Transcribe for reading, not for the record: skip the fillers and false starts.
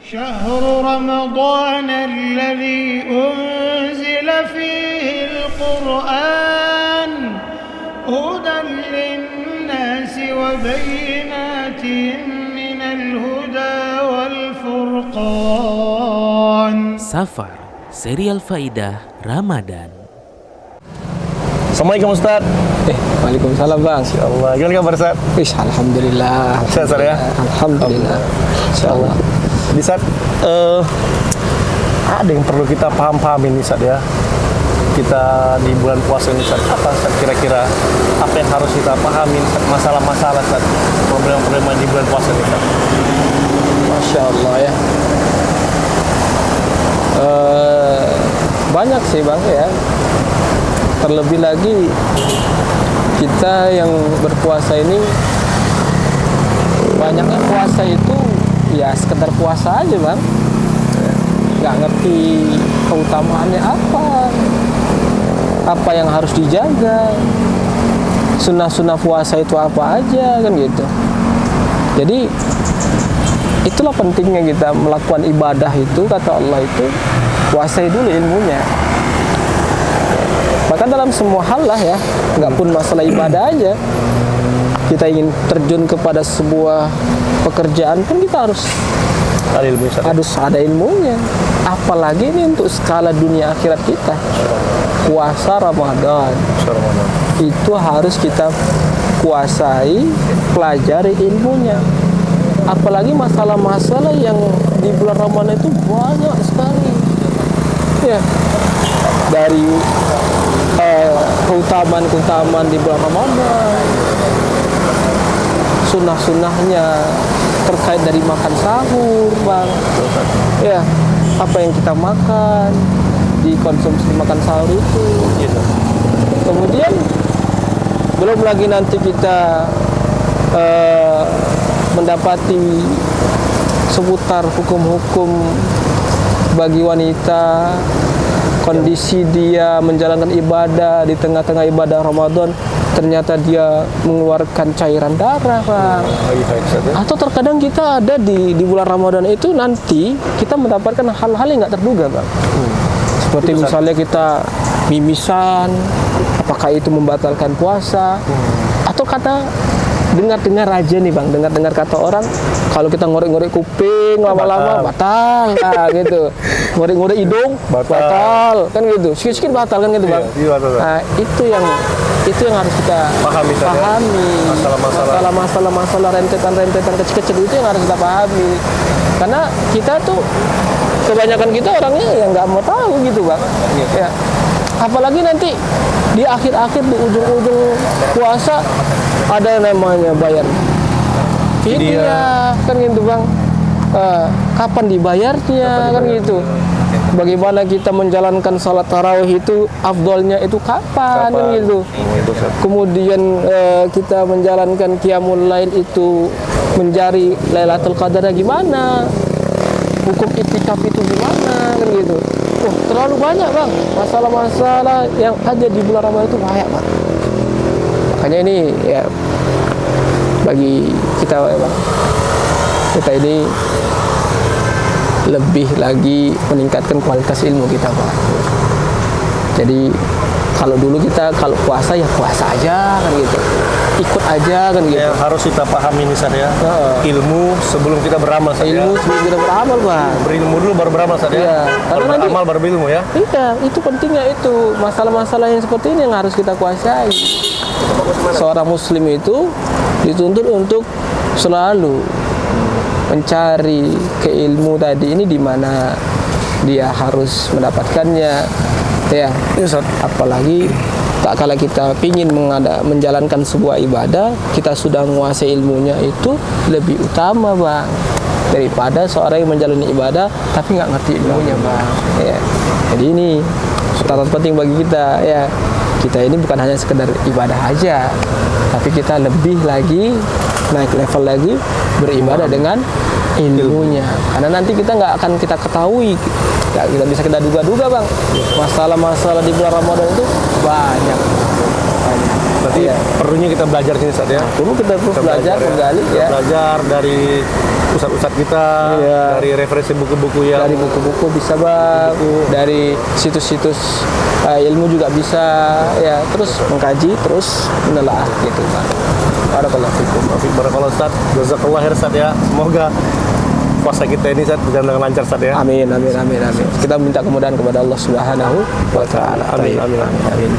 شهر رمضان الذي أنزل فيه القرآن هدى للناس وبينات من الهدى والفرقان. Safar, serial Faidah Ramadan. Assalamualaikum Ustaz. Waalaikumsalam Bang. Insyaallah. Gimana kabar Ustaz? Alhamdulillah. Sehat Ustaz ya? Alhamdulillah. Insyaallah. Di saat ada yang perlu kita paham-pahamin nih Ustaz ya. Kita di bulan puasa ini Ustaz, apa Ustaz kira-kira apa yang harus kita pahamin Ustaz, masalah-masalah Ustaz, problem-problem di bulan puasa ini Ustaz? Masya Allah ya. Banyak sih Bang ya. Terlebih lagi kita yang berpuasa ini, banyaknya puasa itu ya sekedar puasa aja Bang, nggak ngerti keutamaannya apa yang harus dijaga, sunnah-sunnah puasa itu apa aja kan gitu. Jadi itulah pentingnya kita melakukan ibadah itu, kata Allah itu kuasai dulu ilmunya. Bahkan dalam semua hal lah ya, nggak pun masalah ibadah aja, kita ingin terjun kepada sebuah pekerjaan pun kita harus ada ilmunya. Apalagi ini untuk skala dunia akhirat kita, puasa Ramadan itu harus kita kuasai, pelajari ilmunya. Apalagi masalah-masalah yang di bulan Ramadan itu banyak sekali ya, dari keutamaan di bulan Ramadan, sunnah-sunnahnya terkait dari makan sahur Bang ya, apa yang kita makan, dikonsumsi makan sahur itu gitu. Kemudian belum lagi nanti kita mendapati seputar hukum-hukum bagi wanita, kondisi dia menjalankan ibadah di tengah-tengah ibadah Ramadan, ternyata dia mengeluarkan cairan darah Bang. Atau terkadang kita ada di bulan Ramadan itu nanti kita mendapatkan hal-hal yang nggak terduga Bang. Seperti misalnya kita mimisan, apakah itu membatalkan puasa? Atau kata dengar aja nih Bang, dengar kata orang, kalau kita ngorek-ngorek kuping lama-lama batal lah gitu, ngorek-ngorek hidung batal kan gitu, sikit-sikit batal kan gitu Bang. Nah itu yang harus kita pahami. Masalah rentetan kecil-kecil itu yang harus kita pahami, karena kita tuh kebanyakan kita orangnya yang nggak mau tahu gitu Bang ya. Apalagi nanti di akhir-akhir, di ujung-ujung puasa ada yang namanya bayar fidyah kan gitu Bang. Kapan dibayarnya kan gitu. Bagaimana kita menjalankan salat tarawih itu, afdolnya itu kapan kan gitu. Kemudian kita menjalankan qiyamul lail itu mencari Lailatul Qadarnya gimana, hukum itikaf itu gimana kan gitu. Terlalu banyak Bang masalah-masalah yang ada di bulan Ramadan itu, banyak Bang. Makanya ini ya bagi kita ya Bang, kita ini lebih lagi meningkatkan kualitas ilmu kita Bang. Jadi kalau dulu kita kalau puasa ya puasa aja kan gitu, ikut aja kan gitu. Yang harus kita pahami nih Ustaz ya, ilmu sebelum kita beramal Ustaz ya. Ilmu sebelum kita beramal Bang. Berilmu dulu baru beramal Ustaz ya. Kalau beramal baru berilmu ya. Iya, itu pentingnya itu. Masalah-masalah yang seperti ini yang harus kita kuasai. Seorang muslim itu dituntut untuk selalu mencari keilmu tadi ini di mana dia harus mendapatkannya ya. Apalagi tak kala kita ingin menjalankan sebuah ibadah, kita sudah menguasai ilmunya, itu lebih utama Bang daripada seorang yang menjalani ibadah tapi nggak ngerti ilmunya Bang ya. Jadi ini catatan penting bagi kita ya. Kita ini bukan hanya sekedar ibadah aja, tapi kita lebih lagi naik level lagi beribadah dengan ilmunya. Karena nanti kita nggak akan kita ketahui, nggak bisa kita duga-duga Bang. Masalah-masalah di bulan Ramadan itu banyak. Berarti Iya. perlunya kita belajar sini Ustaz ya. Dulu kita terus belajar kembali Kita ya. belajar dari ustadz-ustadz kita, Iya. dari referensi buku-buku yang Dari buku-buku bisa bang, dari situs-situs ilmu juga bisa ya. Terus mengkaji, terus menelaah gitu bang. Barakallahu fikum. Barakallahu Ustaz, jazakallah khair Ustaz ya. Semoga puasa kita ini Ustaz berjalan dengan lancar Ustaz ya. Amin, amin, amin, amin. Kita minta kemudahan kepada Allah Subhanahu wa Ta'ala. Amin, amin, amin. Amin.